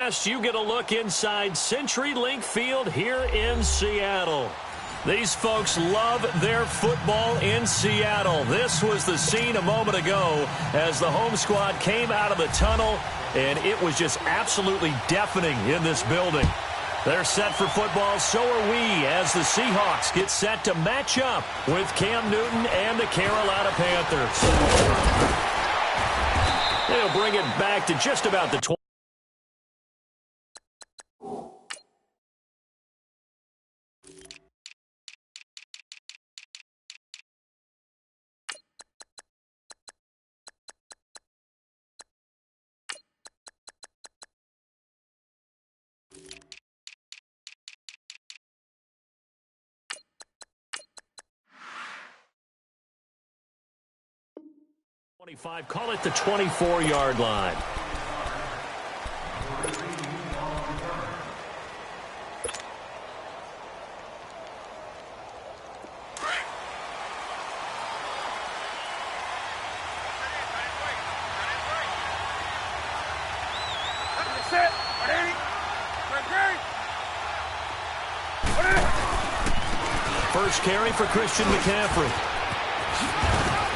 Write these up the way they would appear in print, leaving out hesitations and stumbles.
last, you get a look inside CenturyLink Field here in Seattle. These folks love their football in Seattle. This was the scene a moment ago as the home squad came out of the tunnel, and it was just absolutely deafening in this building. They're set for football, so are we, as the Seahawks get set to match up with Cam Newton and the Carolina Panthers. They'll bring it back to just about the 20. 25, call it the 24-yard line. First carry for Christian McCaffrey.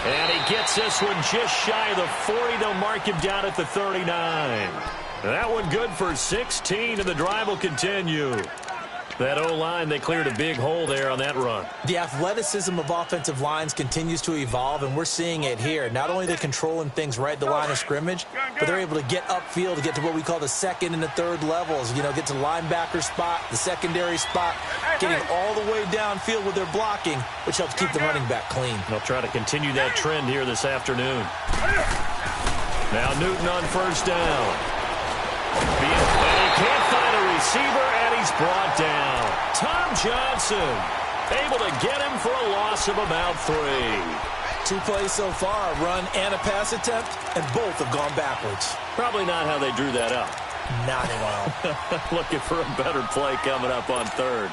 And he gets this one just shy of the 40. They'll mark him down at the 39. That one good for 16, and the drive will continue. That O-line, they cleared a big hole there on that run. The athleticism of offensive lines continues to evolve, and we're seeing it here. Not only are they controlling things right at the line of scrimmage, but they're able to get upfield to get to what we call the second and the third levels. You know, get to the linebacker spot, the secondary spot, getting all the way downfield with their blocking, which helps keep the running back clean. They'll try to continue that trend here this afternoon. Now Newton on first down. And he can't find a receiver, and he's brought down. Tom Johnson able to get him for a loss of about 3. 2 plays so far, a run and a pass attempt, and both have gone backwards. Probably not how they drew that up. Not at all. Looking for a better play coming up on third.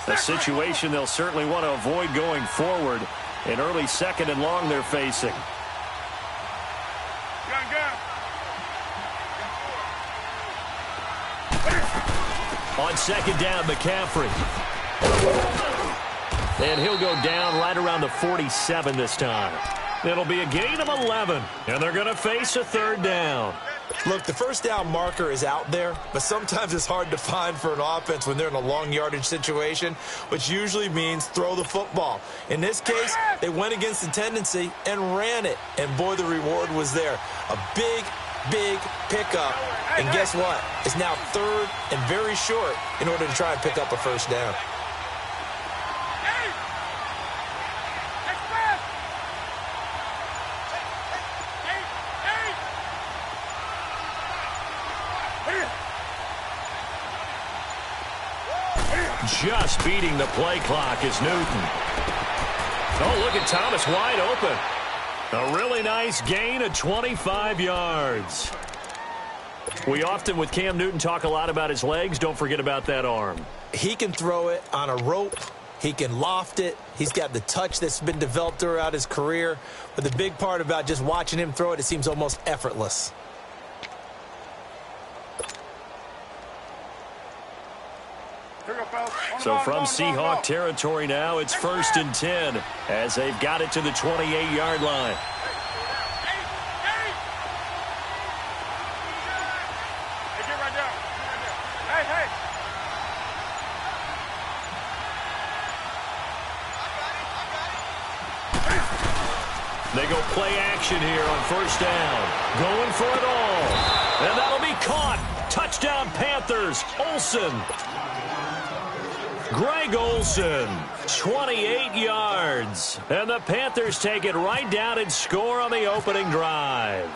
A situation they'll certainly want to avoid going forward. An early second and long they're facing. On second down, McCaffrey. And he'll go down right around the 47 this time. It'll be a gain of 11, and they're going to face a third down. Look, the first down marker is out there, but sometimes it's hard to find for an offense when they're in a long yardage situation, which usually means throw the football. In this case, they went against the tendency and ran it, and boy, the reward was there. A big pickup, and guess what? It's now third and very short in order to try and pick up a first down. Just beating the play clock is Newton. Oh, look at Thomas wide open. A really nice gain of 25 yards. We often, with Cam Newton, talk a lot about his legs. Don't forget about that arm. He can throw it on a rope. He can loft it. He's got the touch that's been developed throughout his career. But the big part about just watching him throw it, it seems almost effortless. So from Seahawk territory now, it's 1st and 10 as they've got it to the 28-yard line. They go play action here on first down. Going for it all. And that'll be caught. Touchdown Panthers. Olsen. Greg Olsen, 28 yards. And the Panthers take it right down and score on the opening drive.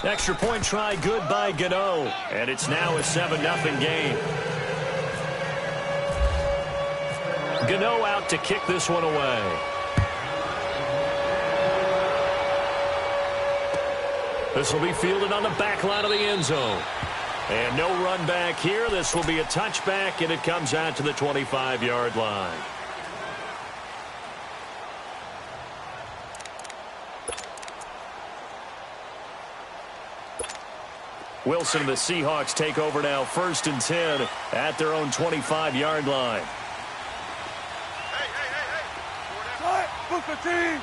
Extra point try good by Gano. And it's now a 7-0 game. Gano out to kick this one away. This will be fielded on the back line of the end zone. And no run back here. This will be a touchback, and it comes out to the 25-yard line. Wilson and the Seahawks take over now, 1st and 10 at their own 25-yard line. Book the team.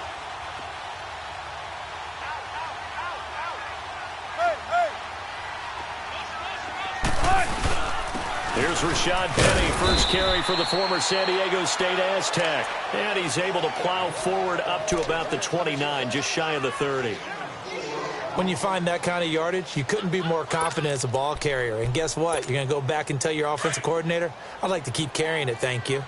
Here's Rashad Penny, first carry for the former San Diego State Aztec. And he's able to plow forward up to about the 29, just shy of the 30. When you find that kind of yardage, you couldn't be more confident as a ball carrier. And guess what? You're going to go back and tell your offensive coordinator, I'd like to keep carrying it, thank you.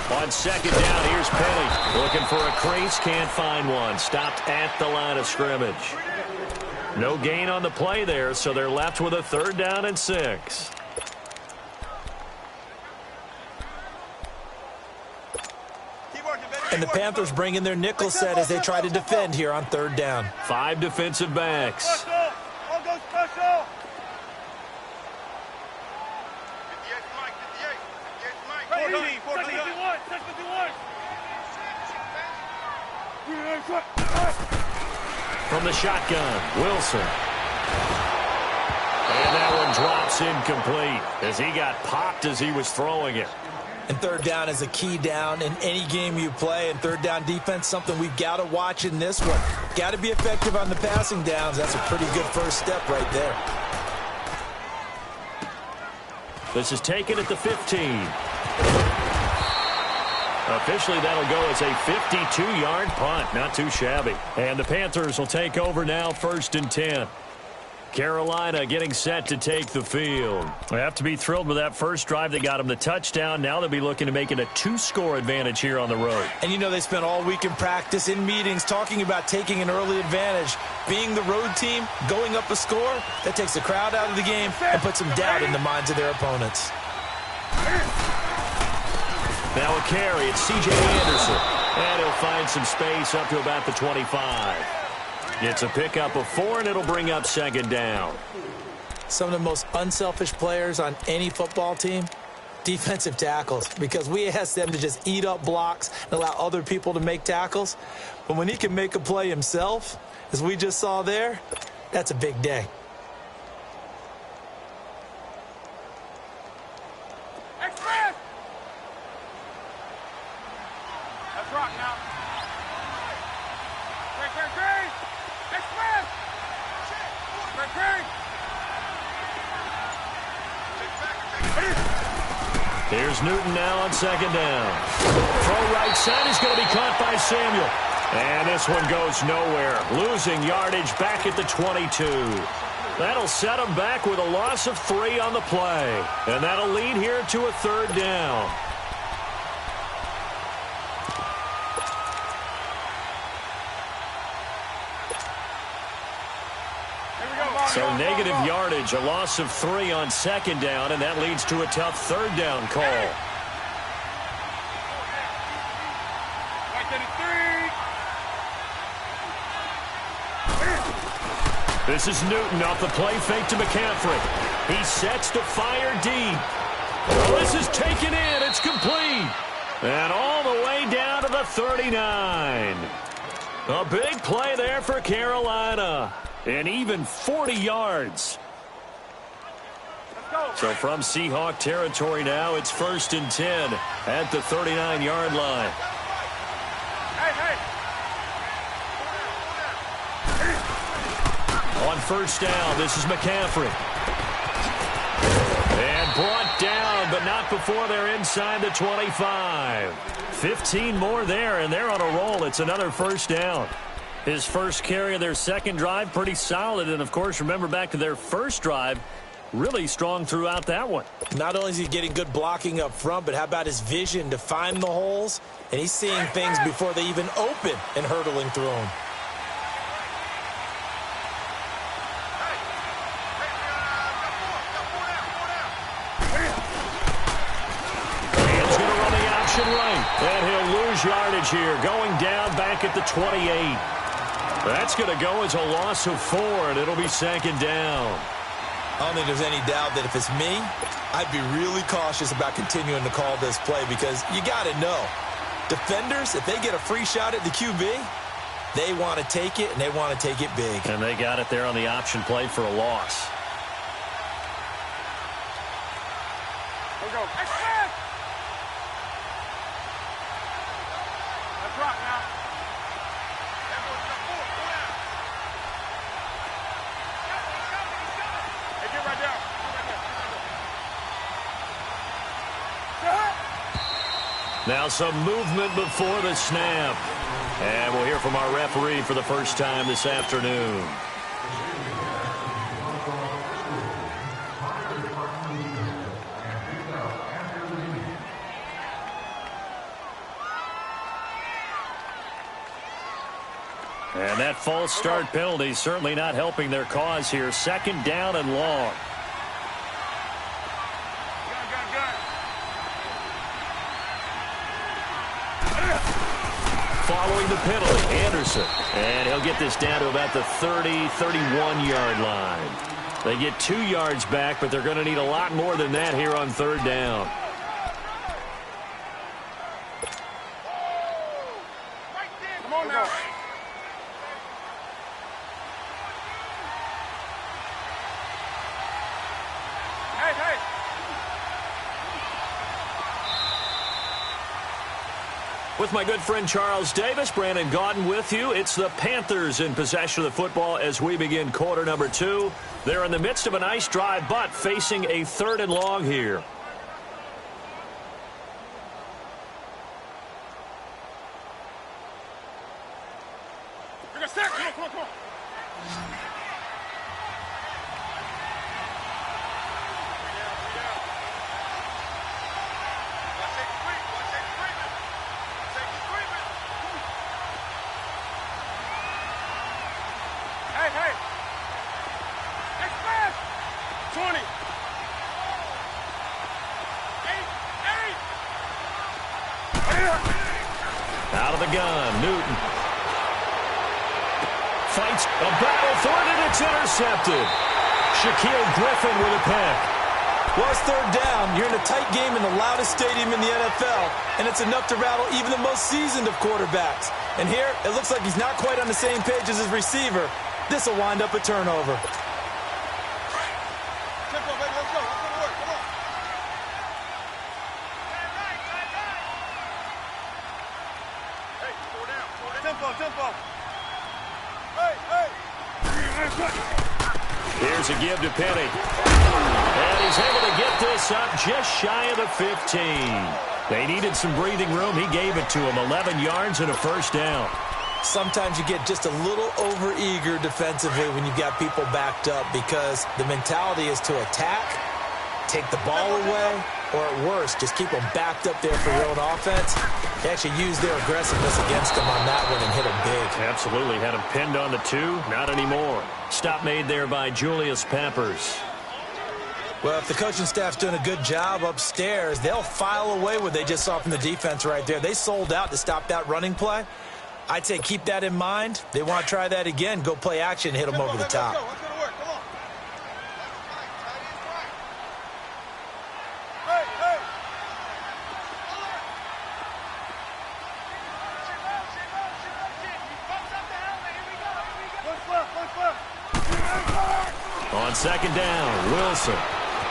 On 2nd down, here's Penny. Looking for a crease, can't find one. Stopped at the line of scrimmage. No gain on the play there, so they're left with a 3rd down and 6. And the Panthers bring in their nickel set as they try to defend here on 3rd down. 5 defensive backs. From the shotgun, Wilson. And that one drops incomplete as he got popped as he was throwing it. And 3rd down is a key down in any game you play. And 3rd down defense, something we've got to watch in this one. Got to be effective on the passing downs. That's a pretty good first step right there. This is taken at the 15. Officially, that'll go as a 52-yard punt. Not too shabby. And the Panthers will take over now, 1st and 10. Carolina getting set to take the field. They have to be thrilled with that first drive that got them the touchdown. Now they'll be looking to make it a 2-score advantage here on the road. And you know they spent all week in practice, in meetings, talking about taking an early advantage. Being the road team, going up a score, that takes the crowd out of the game and puts some doubt in the minds of their opponents. Now a carry, it's C.J. Anderson. And he'll find some space up to about the 25. It's a pickup of 4, and it'll bring up 2nd down. Some of the most unselfish players on any football team, defensive tackles, because we ask them to just eat up blocks and allow other people to make tackles. But when he can make a play himself, as we just saw there, that's a big day. Here's Newton now on 2nd down. Throw right side is going to be caught by Samuel. And this one goes nowhere. Losing yardage back at the 22. That'll set him back with a loss of 3 on the play. And that'll lead here to a 3rd down. So negative yardage, a loss of 3 on 2nd down, and that leads to a tough 3rd down call. This is Newton off the play fake to McCaffrey. He sets to fire deep. Oh, this is taken in. It's complete. And all the way down to the 39. A big play there for Carolina. And even 40 yards. So from Seahawk territory now, it's 1st and 10 at the 39-yard line. On 1st down, this is McCaffrey. And brought down, but not before they're inside the 25. 15 more there, and they're on a roll. It's another 1st down. His first carry of their 2nd drive, pretty solid. And, of course, remember back to their first drive, really strong throughout that one. Not only is he getting good blocking up front, but how about his vision to find the holes? And he's seeing things before they even open and hurdling through them. He's going to run the option right. And he'll lose yardage here, going down back at the 28. That's going to go as a loss of 4, and it'll be 2nd down. I don't think there's any doubt that if it's me, I'd be really cautious about continuing to call this play because you got to know, defenders, if they get a free shot at the QB, they want to take it, and they want to take it big. And they got it there on the option play for a loss. Go, go. Excellent! Let's rock now. Hey, get right down. Now some movement before the snap. And we'll hear from our referee for the first time this afternoon. And that false start penalty certainly not helping their cause here. Second down and long. Following the penalty, Anderson. And he'll get this down to about the 30, 31-yard line. They get 2 yards back, but they're going to need a lot more than that here on third down. Come on now. Hey, hey. With my good friend Charles Davis, Brandon Gaudin with you. It's the Panthers in possession of the football as we begin quarter number 2. They're in the midst of a nice drive, but facing a third and long here. Bring a sack. Come on, come on, come on. Hey, hey. Next pass. 20. 8. Out of the gun, Newton. Fights a battle for it, and it's intercepted. Shaquille Griffin with a pick. Well, it's third down. You're in a tight game in the loudest stadium in the NFL, and it's enough to rattle even the most seasoned of quarterbacks. And here, it looks like he's not quite on the same page as his receiver. This will wind up a turnover. Tempo, baby, let's go. Let's go to work. Come on. Hey, four down. Tempo, tempo. Hey, hey. Here's a give to Penny. And he's able to get this up just shy of the 15. They needed some breathing room. He gave it to him. 11 yards and a first down. Sometimes you get just a little over-eager defensively when you've got people backed up because the mentality is to attack, take the ball away, or at worst, just keep them backed up there for your own offense. They actually used their aggressiveness against them on that one and hit them big. Absolutely. Had him pinned on the 2. Not anymore. Stop made there by Julius Peppers. Well, if the coaching staff's doing a good job upstairs, they'll file away what they just saw from the defense right there. They sold out to stop that running play. I'd say keep that in mind. They want to try that again. Go play action, hit them over the top. Let's go to work. Come on. Hey, hey. On second down, Wilson.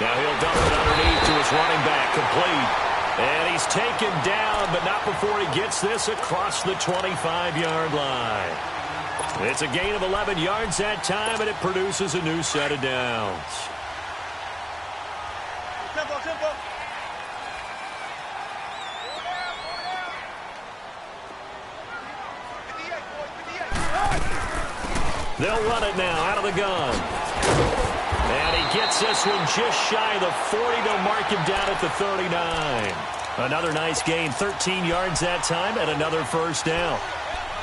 Now he'll dump it underneath to his running back, complete. And he's taken down, but not before he gets this across the 25-yard line. It's a gain of 11 yards that time, and it produces a new set of downs. Tempo, tempo. They'll run it now out of the gun. And he gets this one just shy of the 40. They'll mark him down at the 39. Another nice gain, 13 yards that time, and another first down.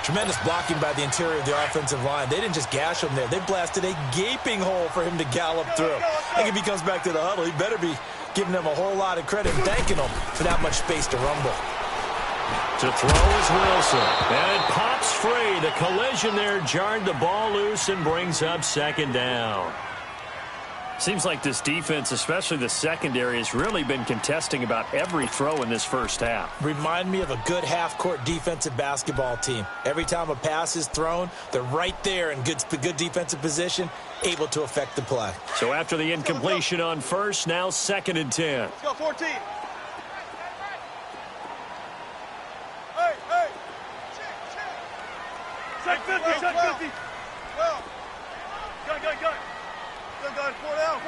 Tremendous blocking by the interior of the offensive line. They didn't just gash him there. They blasted a gaping hole for him to gallop through. I think if he comes back to the huddle, he better be giving them a whole lot of credit and thanking them for that much space to rumble. To throw is Wilson. And it pops free. The collision there jarred the ball loose and brings up second down. Seems like this defense, especially the secondary, has really been contesting about every throw in this first half. Remind me of a good half-court defensive basketball team. Every time a pass is thrown, they're right there in good defensive position, able to affect the play. So after the incompletion on first, now 2nd and 10. Let's go, 14. Hey, hey. Check 50, check 50. Well. Got it. Good, 4 down.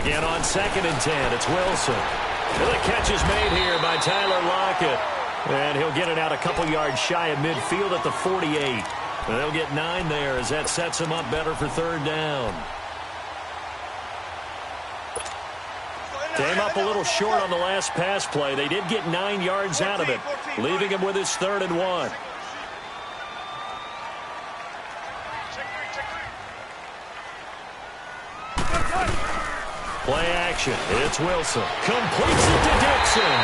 Again on 2nd and 10, it's Wilson. And the catch is made here by Tyler Lockett. And he'll get it out a couple yards shy of midfield at the 48. And they'll get 9 there as that sets him up better for 3rd down. Came up a little short on the last pass play. They did get 9 yards out of it, leaving him with his 3rd and 1. Play action. It's Wilson. Completes it to Dixon.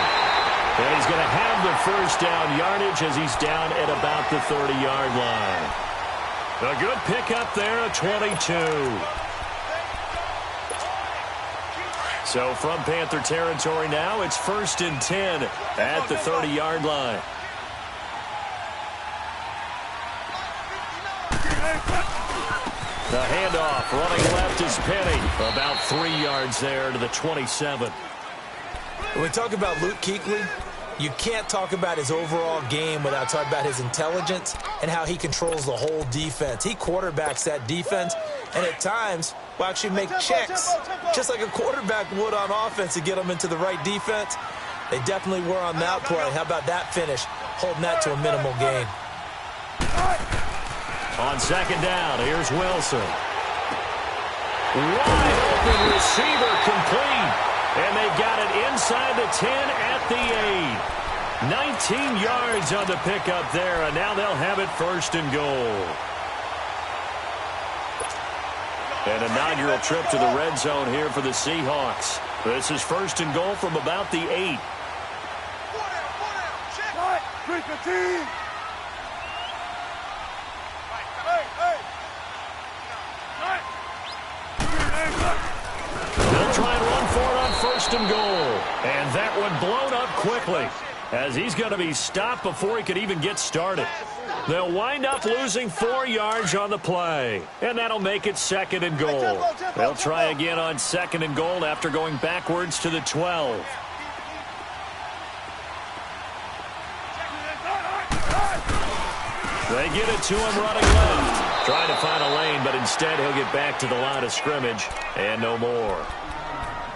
And he's going to have the first down yardage as he's down at about the 30-yard line. A good pickup there at 22. So from Panther territory now, it's 1st and 10 at the 30-yard line. The handoff, running left is Penny. About 3 yards there to the 27. When we talk about Luke Kuechly, you can't talk about his overall game without talking about his intelligence and how he controls the whole defense. He quarterbacks that defense, and at times will actually make checks, just like a quarterback would on offense to get them into the right defense. They definitely were on that play. How about that finish, holding that to a minimal gain. On 2nd down, here's Wilson. Wide open receiver complete. And they've got it inside the 10 at the 8. 19 yards on the pickup there, and now they'll have it 1st and goal. An inaugural trip to the red zone here for the Seahawks. This is 1st and goal from about the 8. 3-15. They'll try and run for it on 1st and goal. And that one blown up quickly as he's going to be stopped before he could even get started. They'll wind up losing 4 yards on the play. And that'll make it 2nd and goal. They'll try again on 2nd and goal after going backwards to the 12. They get it to him running left. Trying to find a lane, but instead he'll get back to the line of scrimmage and no more.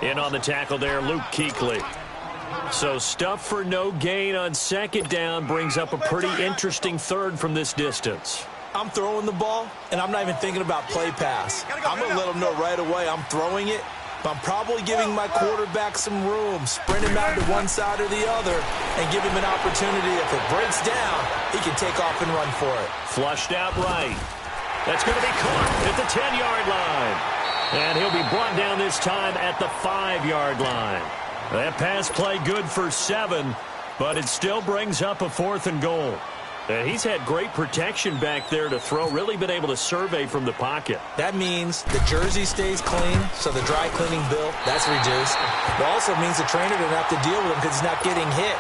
In on the tackle there, Luke Kuechly. So stuff for no gain on 2nd down brings up a pretty interesting 3rd from this distance. I'm throwing the ball, and I'm not even thinking about play pass. I'm going to let them know right away I'm throwing it, but I'm probably giving my quarterback some room, sprint him out to one side or the other, and give him an opportunity. If it breaks down, he can take off and run for it. Flushed out right. That's going to be caught at the 10-yard line. And he'll be brought down this time at the 5-yard line. That pass play good for 7, but it still brings up a 4th and goal. And he's had great protection back there to throw, really been able to survey from the pocket. That means the jersey stays clean, so the dry cleaning bill, that's reduced. It also means the trainer doesn't have to deal with him because he's not getting hit.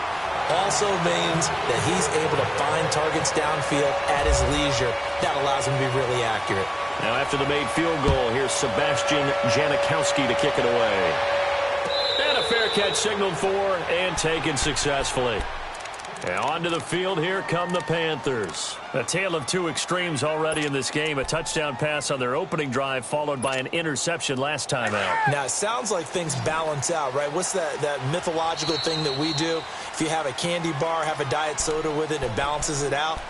Also means that he's able to find targets downfield at his leisure. That allows him to be really accurate. Now after the made field goal, here's Sebastian Janikowski to kick it away. And a fair catch signaled for and taken successfully. And onto the field, here come the Panthers. A tale of two extremes already in this game. A touchdown pass on their opening drive, followed by an interception last time out. Now, it sounds like things balance out, right? What's that mythological thing that we do? If you have a candy bar, have a diet soda with it, it balances it out.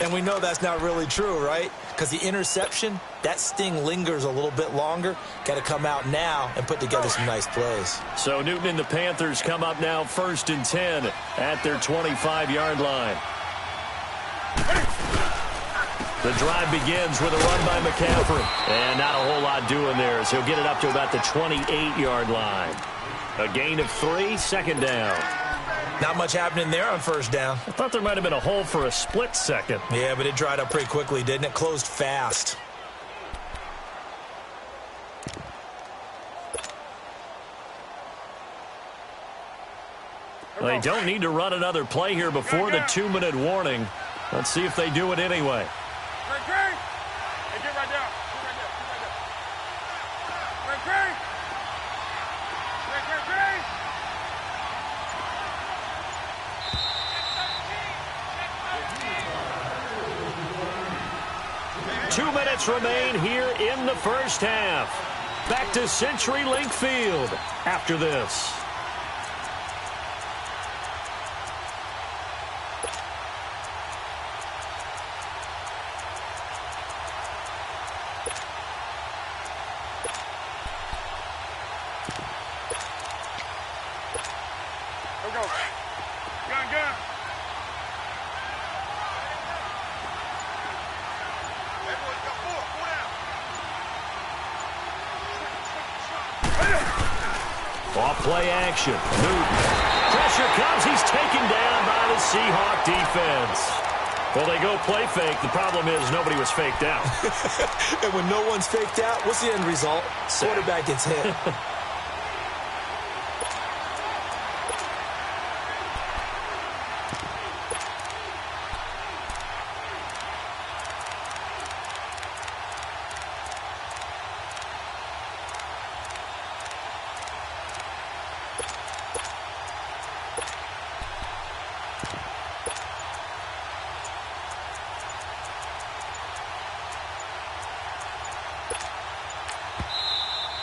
And we know that's not really true, right? Because the interception, that sting lingers a little bit longer. Got to come out now and put together some nice plays. So Newton and the Panthers come up now 1st and 10 at their 25-yard line. The drive begins with a run by McCaffrey. And not a whole lot doing there as he'll get it up to about the 28-yard line. A gain of 3, 2nd down. Not much happening there on 1st down. I thought there might have been a hole for a split second. Yeah, but it dried up pretty quickly, didn't it? Closed fast. They don't need to run another play here before the 2-minute warning. Let's see if they do it anyway. Hey, get right down. Hey. 2 minutes remain here in the first half. Back to CenturyLink Field after this. Off-play action. Newton. Pressure comes. He's taken down by the Seahawk defense. Well, they go play fake. The problem is nobody was faked out. And when no one's faked out, what's the end result? Quarterback gets hit.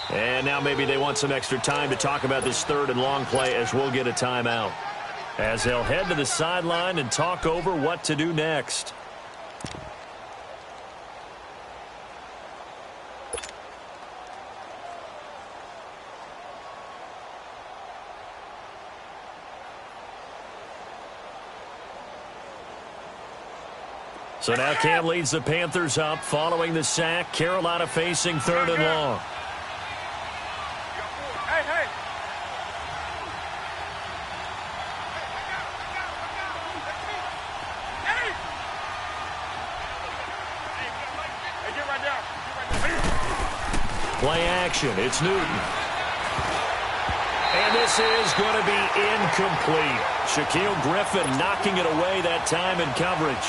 And now maybe they want some extra time to talk about this third and long play as we'll get a timeout. As they'll head to the sideline and talk over what to do next. So now Cam leads the Panthers up following the sack. Carolina facing third and long. Play action. It's Newton. And this is going to be incomplete. Shaquille Griffin knocking it away that time in coverage.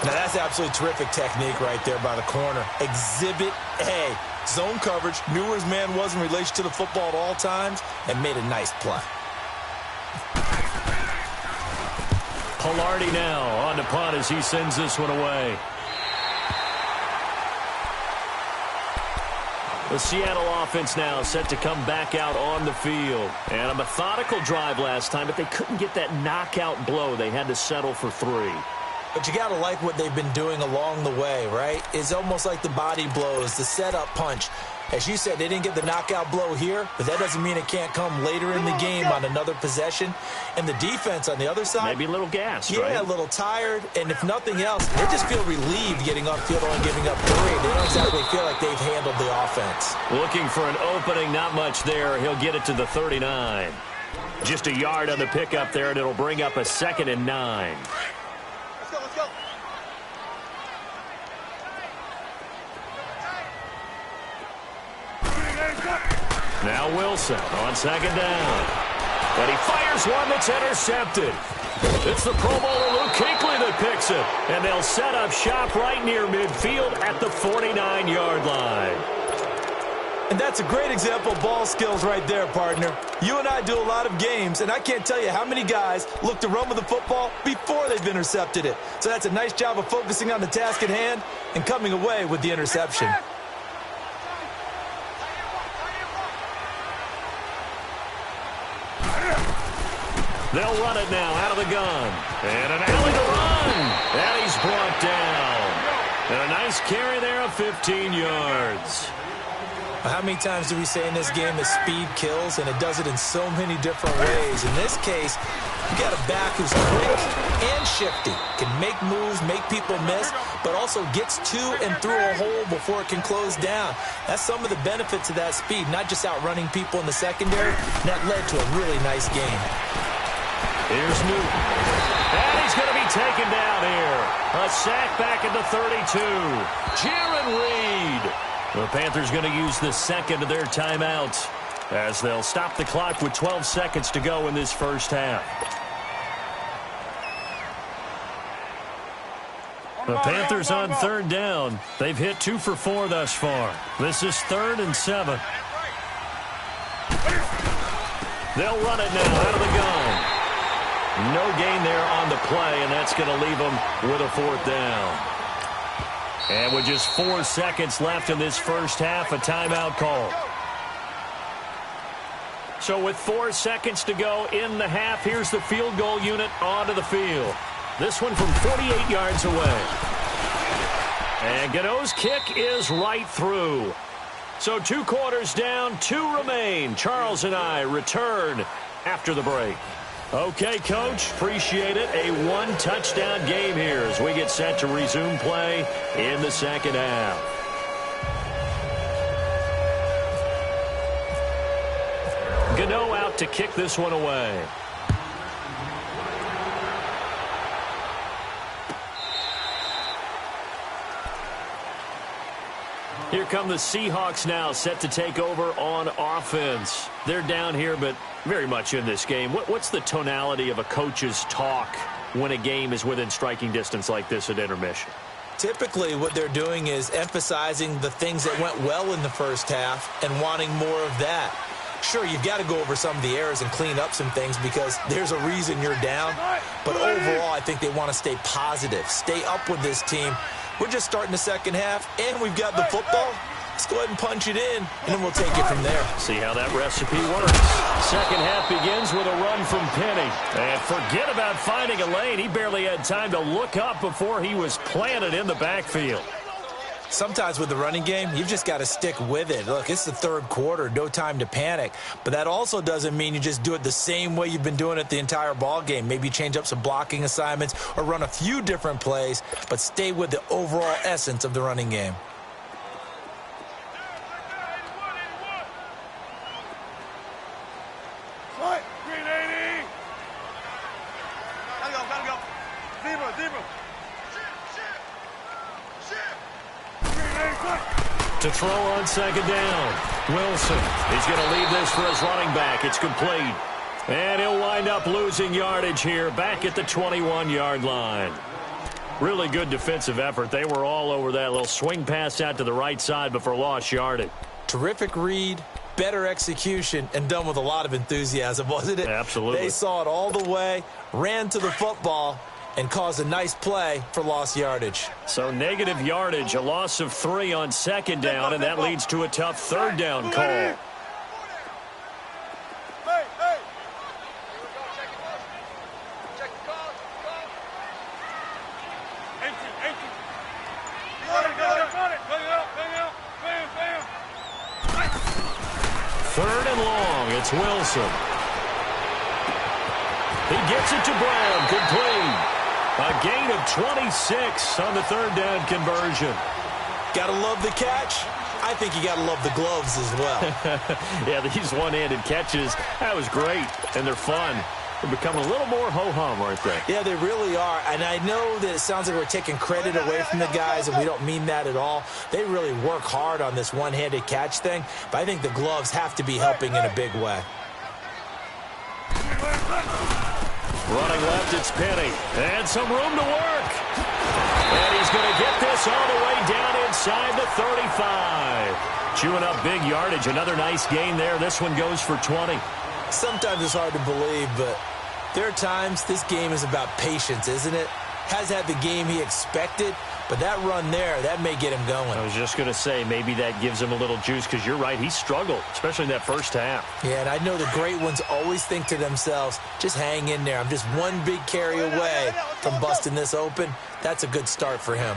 Now, that's absolutely terrific technique right there by the corner. Exhibit A. Zone coverage. Knew where his man was in relation to the football at all times and made a nice play. Pilardi now on the punt as he sends this one away. The Seattle offense now set to come back out on the field. And a methodical drive last time, but they couldn't get that knockout blow. They had to settle for 3. But you got to like what they've been doing along the way, right? It's almost like the body blows, the setup punch. As you said, they didn't get the knockout blow here, but that doesn't mean it can't come later in the game on another possession. And the defense on the other side, maybe a little gassed, right? Yeah, a little tired. And if nothing else, they just feel relieved getting upfield and giving up 3. They don't exactly feel like they've handled the offense. Looking for an opening, not much there. He'll get it to the 39. Just a yard on the pickup there, and it'll bring up a 2nd and 9. Let's go. Now Wilson on 2nd down. And he fires one that's intercepted. It's the Pro Bowler Luke Kuechly that picks it. And they'll set up shop right near midfield at the 49-yard line. And that's a great example of ball skills right there, partner. You and I do a lot of games, and I can't tell you how many guys look to run with the football before they've intercepted it. So that's a nice job of focusing on the task at hand and coming away with the interception. They'll run it now out of the gun. And an alley to run. And he's brought down. And a nice carry there of 15 yards. How many times do we say in this game that speed kills, and it does it in so many different ways? In this case, you got a back who's quick and shifty, can make moves, make people miss, but also gets to and through a hole before it can close down. That's some of the benefits of that speed, not just outrunning people in the secondary. And that led to a really nice game. Here's Newton. And he's going to be taken down here. A sack back at the 32. Jaron Reed. The Panthers going to use the second of their timeouts as they'll stop the clock with 12 seconds to go in this first half. The Panthers on third down. They've hit 2 for 4 thus far. This is 3rd and 7. They'll run it now out of the gun. No gain there on the play, and that's going to leave them with a 4th down. And with just 4 seconds left in this first half, a timeout call. So with 4 seconds to go in the half, here's the field goal unit onto the field. This one from 48 yards away. And Gano's kick is right through. So 2 quarters down, 2 remain. Charles and I return after the break. Okay, Coach, appreciate it. A 1-touchdown game here as we get set to resume play in the second half. Gano out to kick this one away. Here come the Seahawks now, set to take over on offense. They're down here, but very much in this game. What's the tonality of a coach's talk when a game is within striking distance like this at intermission? Typically, what they're doing is emphasizing the things that went well in the first half and wanting more of that. Sure, you've got to go over some of the errors and clean up some things because there's a reason you're down. But overall, I think they want to stay positive, stay up with this team. We're just starting the second half, and we've got the football. Let's go ahead and punch it in, and then we'll take it from there. See how that recipe works. Second half begins with a run from Penny. And forget about finding a lane. He barely had time to look up before he was planted in the backfield. Sometimes with the running game, you've just got to stick with it. Look, it's the third quarter, no time to panic. But that also doesn't mean you just do it the same way you've been doing it the entire ball game. Maybe change up some blocking assignments or run a few different plays, but stay with the overall essence of the running game. To throw on second down. Wilson. He's going to leave this for his running back. It's complete. And he'll wind up losing yardage here back at the 21-yard line. Really good defensive effort. They were all over that little swing pass out to the right side before lost yardage. Terrific read, better execution, and done with a lot of enthusiasm, wasn't it? Absolutely. They saw it all the way, ran to the football, and caused a nice play for lost yardage. So negative yardage, a loss of 3 on second down, and that leads to a tough third down call. Third and long, it's Wilson. He gets it to Brown, complete. A gain of 26 on the third down conversion. Gotta love the catch. I think you gotta love the gloves as well. Yeah, these one-handed catches, that was great, and they're fun. They're becoming a little more ho-hum, aren't they? Yeah, they really are. And I know that it sounds like we're taking credit away from the guys, and we don't mean that at all. They really work hard on this one-handed catch thing, but I think the gloves have to be helping in a big way. Running left, it's Penny. And some room to work. And he's going to get this all the way down inside the 35. Chewing up big yardage. Another nice gain there. This one goes for 20. Sometimes it's hard to believe, but there are times this game is about patience, isn't it? Has had the game he expected, but that run there, that may get him going. I was just going to say, maybe that gives him a little juice, because you're right, he struggled, especially in that first half. Yeah, and I know the great ones always think to themselves, just hang in there. I'm just one big carry away from busting this open. That's a good start for him.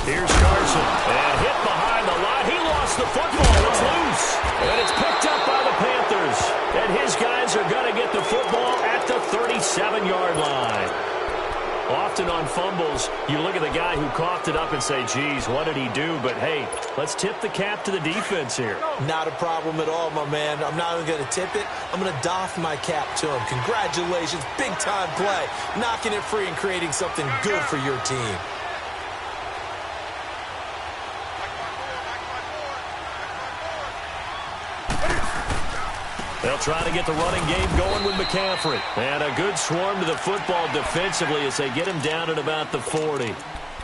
Here's Carson, and hit behind the line. He lost the football. It's loose, and it's picked up by the Panthers. And his guys are going to get the football at the 37-yard line. Often on fumbles, you look at the guy who coughed it up and say, geez, what did he do? But, hey, let's tip the cap to the defense here. Not a problem at all, my man. I'm not even going to tip it. I'm going to doff my cap to him. Congratulations. Big-time play. Knocking it free and creating something good for your team. They'll try to get the running game going with McCaffrey. And a good swarm to the football defensively as they get him down at about the 40.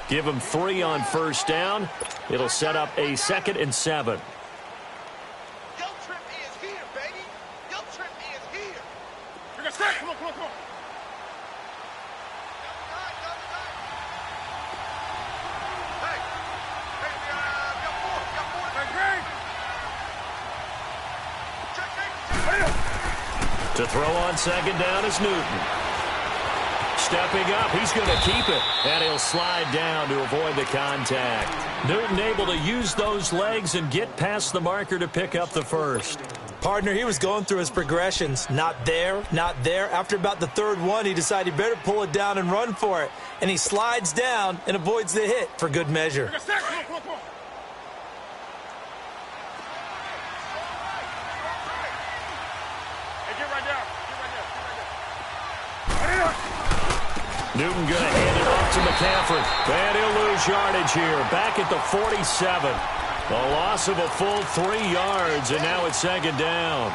Give him 3 on first down. It'll set up a 2nd and 7. Come on, come on, come on. To throw on 2nd down is Newton. Stepping up, he's going to keep it. And he'll slide down to avoid the contact. Newton able to use those legs and get past the marker to pick up the first. Partner, he was going through his progressions. Not there, not there. After about the 3rd one, he decided he better pull it down and run for it. And he slides down and avoids the hit for good measure. Come on, come on, come on. Hey, get right down. Get right there. Newton going to hand it off to McCaffrey. And he'll lose yardage here. Back at the 47. A loss of a full 3 yards, and now it's 2nd down.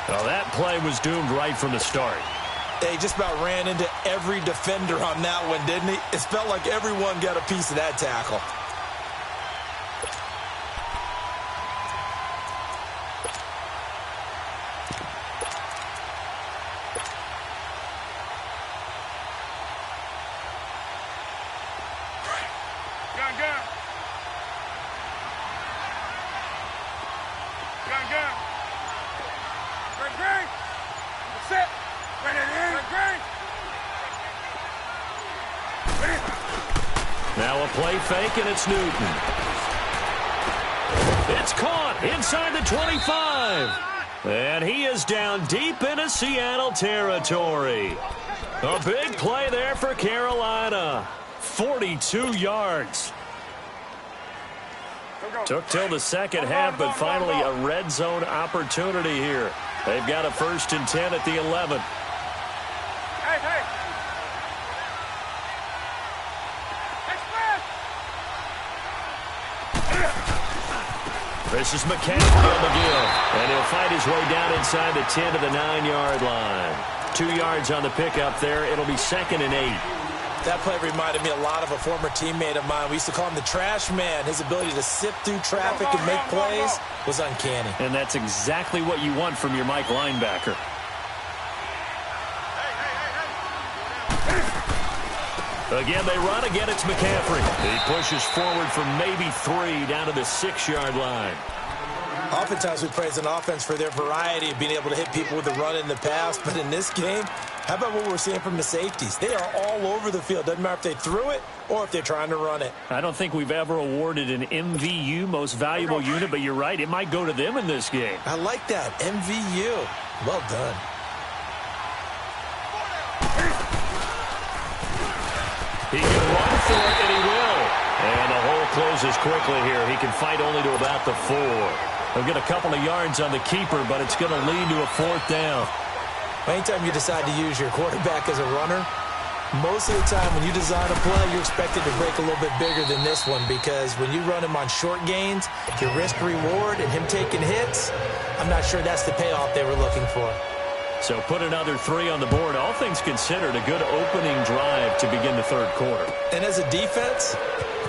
Well, that play was doomed right from the start. They just about ran into every defender on that one, didn't he? It felt like everyone got a piece of that tackle. Now a play fake, and it's Newton. It's caught inside the 25. And he is down deep into Seattle territory. A big play there for Carolina. 42 yards. Took till the 2nd half, but finally a red zone opportunity here. They've got a 1st and 10 at the 11. This is McCaffrey on the give, and he'll fight his way down inside the 10 to the 9-yard line. 2 yards on the pickup there. It'll be 2nd and 8. That play reminded me a lot of a former teammate of mine. We used to call him the trash man. His ability to sift through traffic and make plays was uncanny. And that's exactly what you want from your Mike linebacker. Again, they run. Again, it's McCaffrey. He pushes forward for maybe 3 down to the 6-yard line. Oftentimes we praise an offense for their variety of being able to hit people with the run in the pass. But in this game, how about what we're seeing from the safeties? They are all over the field. Doesn't matter if they threw it or if they're trying to run it. I don't think we've ever awarded an MVU, most valuable unit, but you're right. It might go to them in this game. I like that. MVU. Well done. He can run for it, and he will. And the hole closes quickly here. He can fight only to about the 4. He'll get a couple of yards on the keeper, but it's going to lead to a 4th down. Anytime you decide to use your quarterback as a runner, most of the time when you design a play, you're expected to break a little bit bigger than this one, because when you run him on short gains, your risk-reward and him taking hits, I'm not sure that's the payoff they were looking for. So put another 3 on the board. All things considered, a good opening drive to begin the 3rd quarter. And as a defense,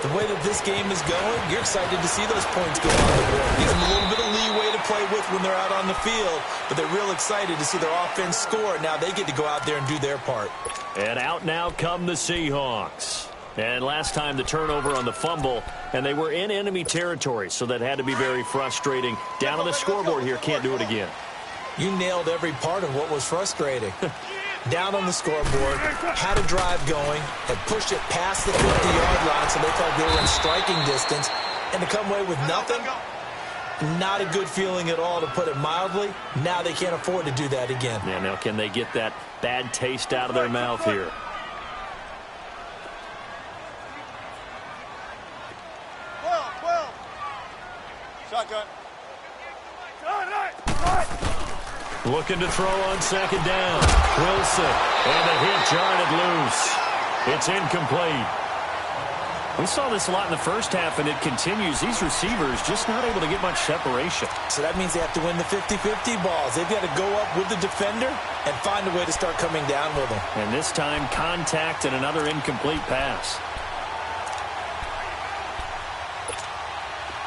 the way that this game is going, you're excited to see those points go on the board. Gives them a little bit of leeway to play with when they're out on the field, but they're real excited to see their offense score. Now they get to go out there and do their part. And out now come the Seahawks. And last time the turnover on the fumble, and they were in enemy territory, so that had to be very frustrating. Down on the scoreboard here, can't do it again. You nailed every part of what was frustrating. Down on the scoreboard, had a drive going, had pushed it past the 50-yard line so they felt they were in striking distance, and to come away with nothing, not a good feeling at all, to put it mildly. Now they can't afford to do that again. Yeah, now can they get that bad taste out of their mouth here? Well. Shotgun. Looking to throw on 2nd down. Wilson, and the hit jarred loose. It's incomplete. We saw this a lot in the first half, and it continues. These receivers just not able to get much separation. So that means they have to win the 50-50 balls. They've got to go up with the defender and find a way to start coming down with them. And this time, contact and another incomplete pass.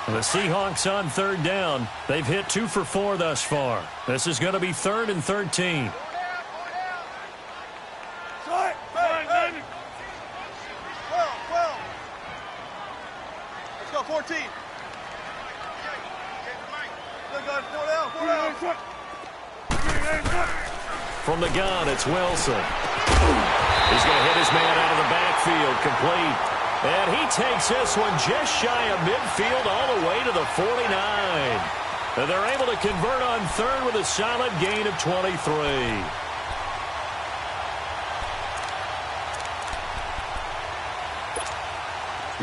The Seahawks on third down. They've hit 2 for 4 thus far. This is going to be 3rd and 13. Let's go, 14. Good, guys, 4 down, 4 down. From the gun, it's Wilson. He's going to hit his man out of the backfield, complete. And he takes this one just shy of midfield all the way to the 49. And they're able to convert on third with a solid gain of 23.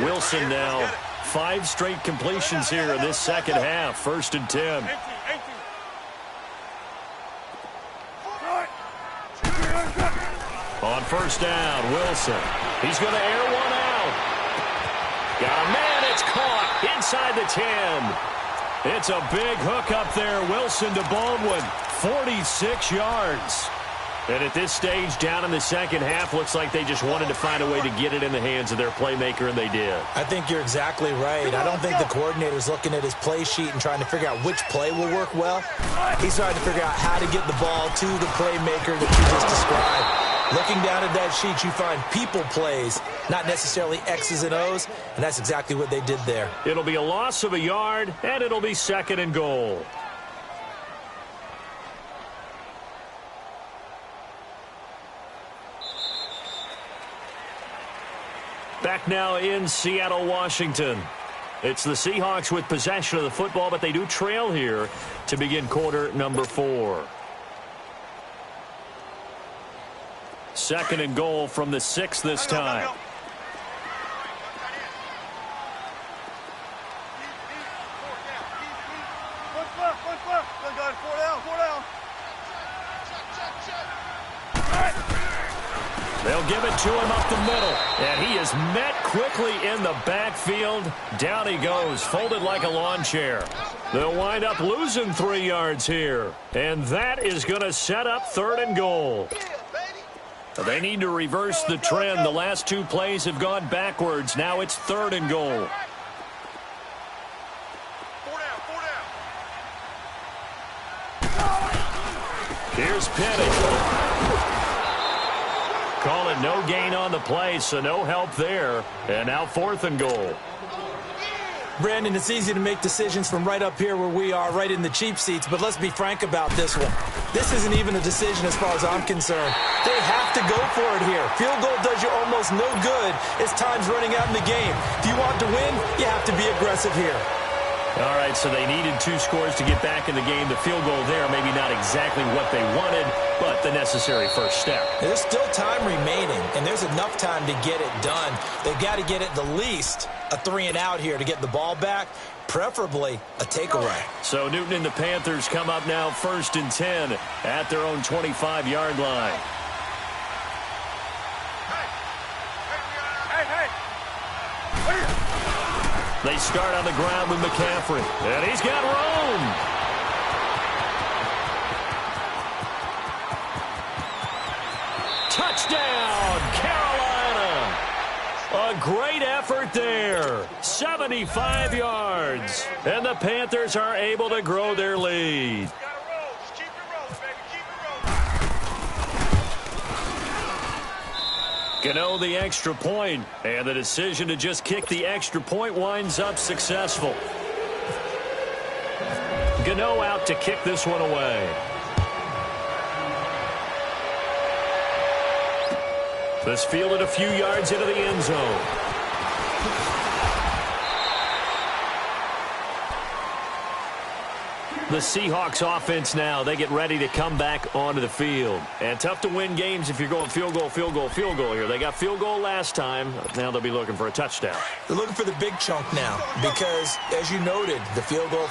Wilson now, 5 straight completions here in this second half. 1st and 10. On first down, Wilson. He's going to air one out. Got a man, it's caught inside the 10. It's a big hook up there. Wilson to Baldwin, 46 yards. And at this stage, down in the second half, looks like they just wanted to find a way to get it in the hands of their playmaker, and they did. I think you're exactly right. I don't think the coordinator's looking at his play sheet and trying to figure out which play will work well. He's trying to figure out how to get the ball to the playmaker that you just described. Looking down at that sheet, you find people plays, not necessarily X's and O's, and that's exactly what they did there. It'll be a loss of a yard, and it'll be 2nd and goal. Back now in Seattle, Washington. It's the Seahawks with possession of the football, but they do trail here to begin quarter number 4. 2nd and goal from the 6 this time. They'll give it to him up the middle. And he is met quickly in the backfield. Down he goes, folded like a lawn chair. They'll wind up losing 3 yards here. And that is going to set up 3rd and goal. They need to reverse the trend. The last 2 plays have gone backwards. Now it's 3rd and goal. 4 down. Here's Penny. Call it no gain on the play, so no help there. And now 4th and goal. Brandon, it's easy to make decisions from right up here where we are, right in the cheap seats, but let's be frank about this one. This isn't even a decision as far as I'm concerned. They have to go for it here. Field goal does you almost no good as time's running out in the game. If you want to win, you have to be aggressive here. All right, so they needed 2 scores to get back in the game. The field goal there, maybe not exactly what they wanted, but the necessary first step. There's still time remaining, and there's enough time to get it done. They've got to get at the least a 3 and out here to get the ball back, preferably a takeaway. So Newton and the Panthers come up now 1st and 10 at their own 25-yard line. They start on the ground with McCaffrey. And he's got room. Touchdown, Carolina. A great effort there. 75 yards. And the Panthers are able to grow their lead. Gano the extra point, and the decision to just kick the extra point winds up successful. Gano out to kick this one away. This fielded a few yards into the end zone. The Seahawks offense now, they get ready to come back onto the field. And tough to win games if you're going field goal, field goal, field goal here. They got field goal last time. Now they'll be looking for a touchdown. They're looking for the big chunk now because, as you noted, the field goal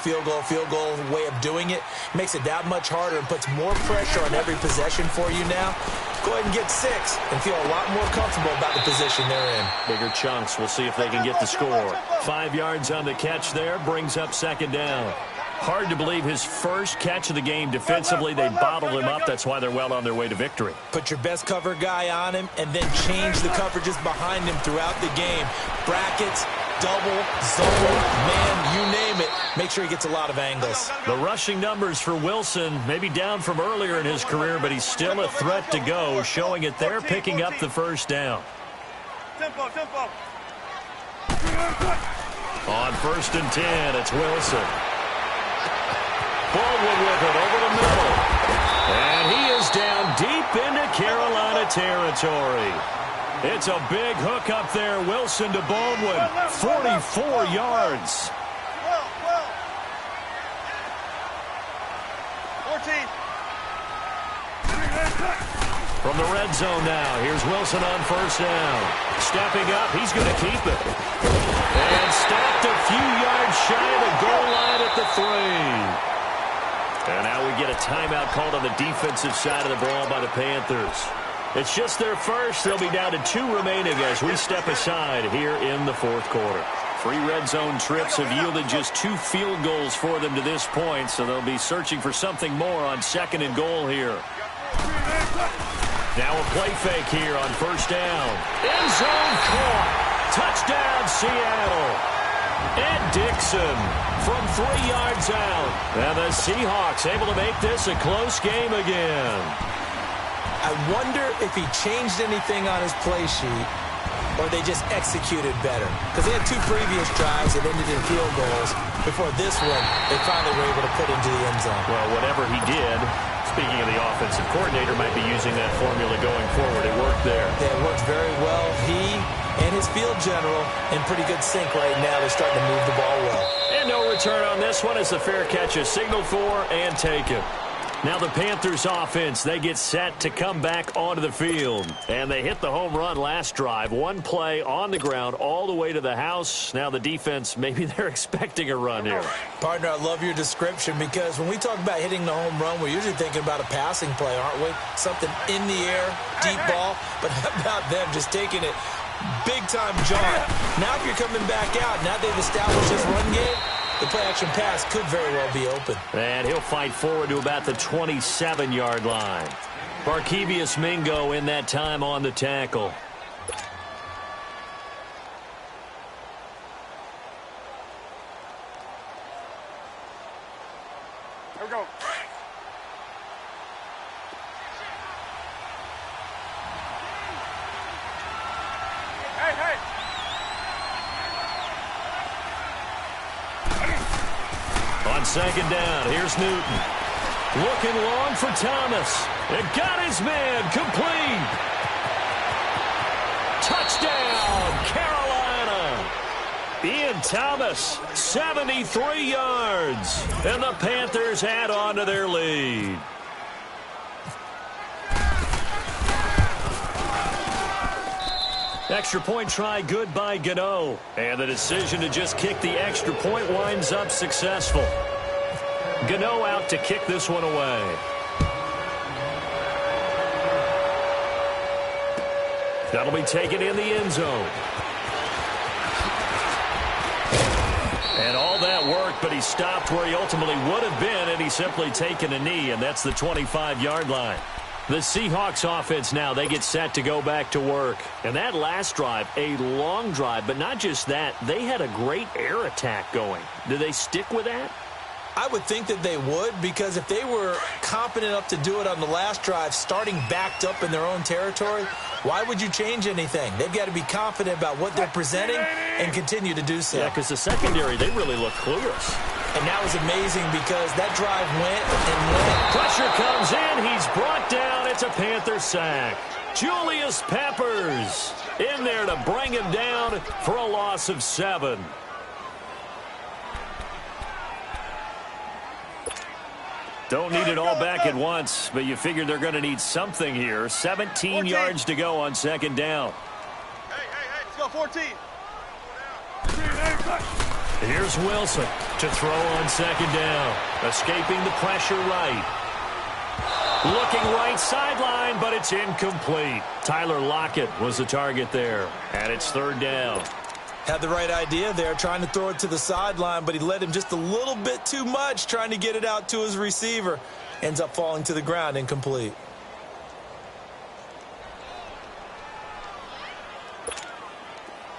way of doing it makes it that much harder and puts more pressure on every possession for you now. go ahead and get 6 and feel a lot more comfortable about the position they're in. Bigger chunks. We'll see if they can get the score. 5 yards on the catch there. Brings up second down. Hard to believe his first catch of the game defensively. They bottled him up. That's why they're well on their way to victory. Put your best cover guy on him and then change the coverages behind him throughout the game. Brackets, double, zone, man, you name it. Make sure he gets a lot of angles. The rushing numbers for Wilson, maybe down from earlier in his career, but he's still a threat to go, showing it there, picking up the first down. Tempo, tempo. On 1st and 10, it's Wilson. Baldwin with it over the middle. And he is down deep into Carolina territory. It's a big hook up there. Wilson to Baldwin. 44 yards. 14. From the red zone now, here's Wilson on 1st down. Stepping up, he's going to keep it. And stopped a few yards shy of the goal line at the 3. And now we get a timeout called on the defensive side of the ball by the Panthers. It's just their first. They'll be down to 2 remaining as we step aside here in the 4th quarter. 3 red zone trips have yielded just 2 field goals for them to this point, so they'll be searching for something more on 2nd and goal here. Now a play fake here on 1st down. End zone caught. Touchdown, Seattle. Ed Dixon from 3 yards out. And the Seahawks able to make this a close game again. I wonder if he changed anything on his play sheet or they just executed better. Because they had 2 previous drives that ended in field goals. Before this one, they finally were able to put into the end zone. Well, whatever he did, speaking of the offensive coordinator, might be using that formula going forward. It worked there. Yeah, it worked very well. He and his field general in pretty good sync right now. They're starting to move the ball well. And no return on this one as the fair catch is signaled for and taken. Now the Panthers offense, they get set to come back onto the field. And they hit the home run last drive. 1 play on the ground all the way to the house. Now the defense, maybe they're expecting a run here. Partner, I love your description because when we talk about hitting the home run, we're usually thinking about a passing play, aren't we? Something in the air, deep ball. But how about them just taking it big-time jaunt? Now if you're coming back out, now they've established this run game, the play-action pass could very well be open. And he'll fight forward to about the 27-yard line. Barkevius Mingo in that time on the tackle. Here we go. Hey, hey. On 2nd down, here's Newton. Looking long for Thomas. It got his man complete. Touchdown, Carolina. Ian Thomas, 73 yards. And the Panthers add on to their lead. Extra point try good by Gano. And the decision to just kick the extra point winds up successful. Gano out to kick this one away. That'll be taken in the end zone. And all that worked, but he stopped where he ultimately would have been, and he's simply taken a knee, and that's the 25-yard line. The Seahawks offense now, they get set to go back to work. And that last drive, a long drive, but not just that, they had a great air attack going. Do they stick with that? I would think that they would, because if they were competent enough to do it on the last drive, starting backed up in their own territory, why would you change anything? They've got to be confident about what they're presenting and continue to do so. Yeah, because the secondary, they really look clueless. And that was amazing because that drive went and went. Pressure comes in. He's brought down. It's a Panther sack. Julius Peppers in there to bring him down for a loss of 7. Don't need it all back at once, but you figure they're going to need something here. 17 yards to go on 2nd down. Hey, let's go, 14. Here's Wilson to throw on 2nd down. Escaping the pressure right. Looking right sideline, but it's incomplete. Tyler Lockett was the target there, and it's third down. Had the right idea there, trying to throw it to the sideline, but he led him just a little bit too much, trying to get it out to his receiver. Ends up falling to the ground, incomplete.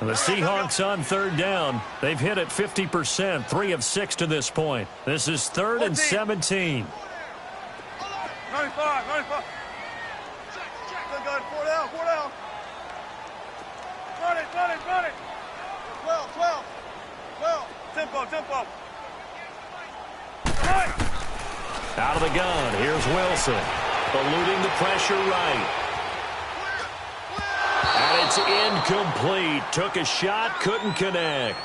The Seahawks on third down. They've hit it 50%, 3 of 6 to this point. This is 3rd and 17. 95, 95. Good, good. 4 down, 4 down. Run it. 12, 12. 12. Tempo, tempo. Right. Out of the gun, here's Wilson. Eluding the pressure right. And it's incomplete. Took a shot, couldn't connect.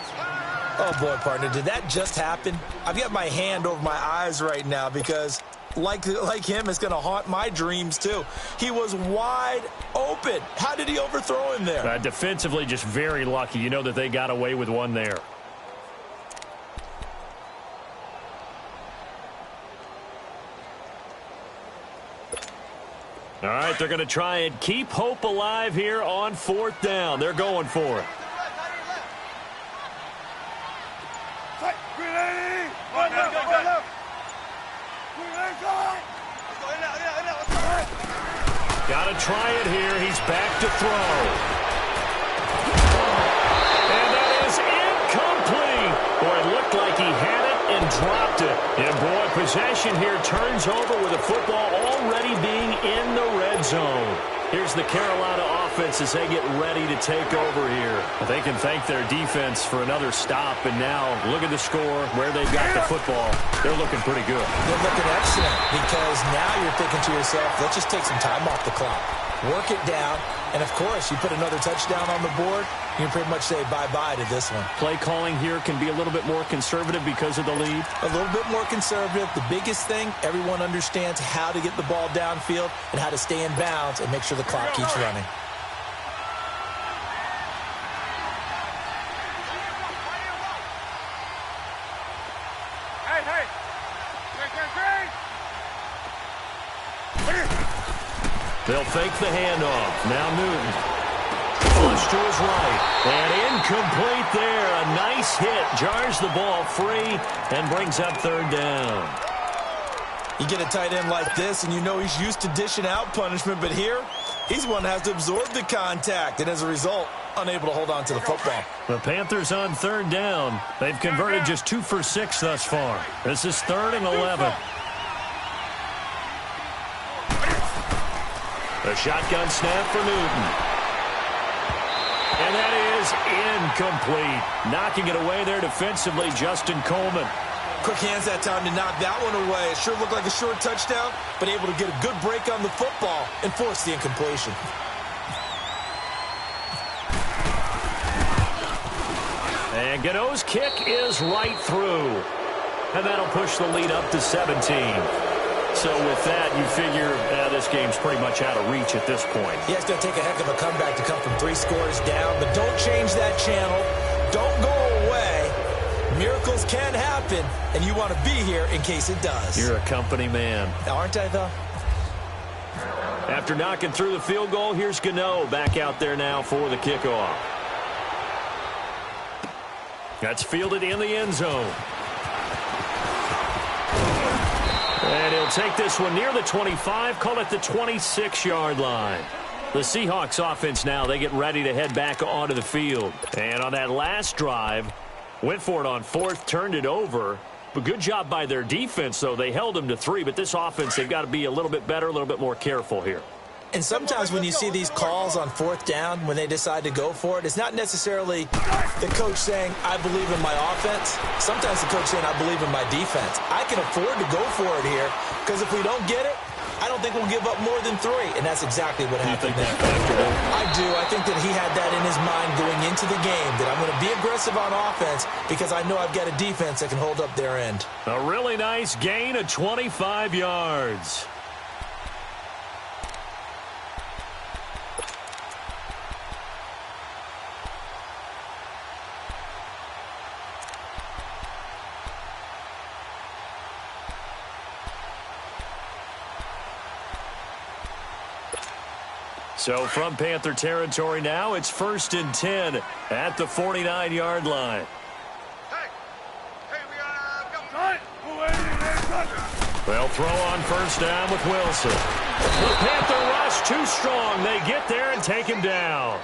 Oh, boy, partner, did that just happen? I've got my hand over my eyes right now because, like him, it's going to haunt my dreams, too. He was wide open. How did he overthrow him there? Defensively, just very lucky. You know that they got away with one there. All right, they're going to try and keep hope alive here on 4th down. They're going for it. Got to try it here. He's back to throw. And that is incomplete. Boy, it looked like he had it and dropped it. And, boy, possession here turns over with the football already being in the red zone. Here's the Carolina offense as they get ready to take over here. They can thank their defense for another stop, and now look at the score, where they've got the football. They're looking pretty good. They're looking excellent because now you're thinking to yourself, let's just take some time off the clock. Work it down, and, of course, you put another touchdown on the board, you can pretty much say bye-bye to this one. Play calling here can be a little bit more conservative because of the lead. A little bit more conservative. The biggest thing, everyone understands how to get the ball downfield and how to stay in bounds and make sure the clock keeps running. They'll fake the handoff. Now Newton. Flush to his right. And incomplete there. A nice hit. Jars the ball free and brings up 3rd down. You get a tight end like this, and you know he's used to dishing out punishment, but here, he's the one that has to absorb the contact, and as a result, unable to hold on to the football. The Panthers on 3rd down. They've converted just 2 for 6 thus far. This is 3rd and 11. The shotgun snap for Newton. And that is incomplete. Knocking it away there defensively, Justin Coleman. Quick hands that time to knock that one away. It sure looked like a short touchdown, but able to get a good break on the football and force the incompletion. And Gano's kick is right through. And that'll push the lead up to 17. So with that, you figure this game's pretty much out of reach at this point. Yeah, it's going to take a heck of a comeback to come from 3 scores down, but don't change that channel. Don't go away. Miracles can happen, and you want to be here in case it does. You're a company man. Aren't I, though? After knocking through the field goal, here's Gano back out there now for the kickoff. That's fielded in the end zone. And he'll take this one near the 25, call it the 26-yard line. The Seahawks offense now, they get ready to head back onto the field. And on that last drive, went for it on 4th, turned it over. But good job by their defense, though. They held them to 3, but this offense, they've got to be a little bit better, a little bit more careful here. And sometimes when you see these calls on 4th down, when they decide to go for it, it's not necessarily the coach saying, I believe in my offense. Sometimes the coach saying, I believe in my defense. I can afford to go for it here because if we don't get it, I don't think we'll give up more than 3. And that's exactly what happened there. I do. I think that he had that in his mind going into the game, that I'm going to be aggressive on offense because I know I've got a defense that can hold up their end. A really nice gain of 25 yards. So from Panther territory now, it's 1st and 10 at the 49-yard line. They'll throw on 1st down with Wilson. The Panther rush too strong. They get there and take him down.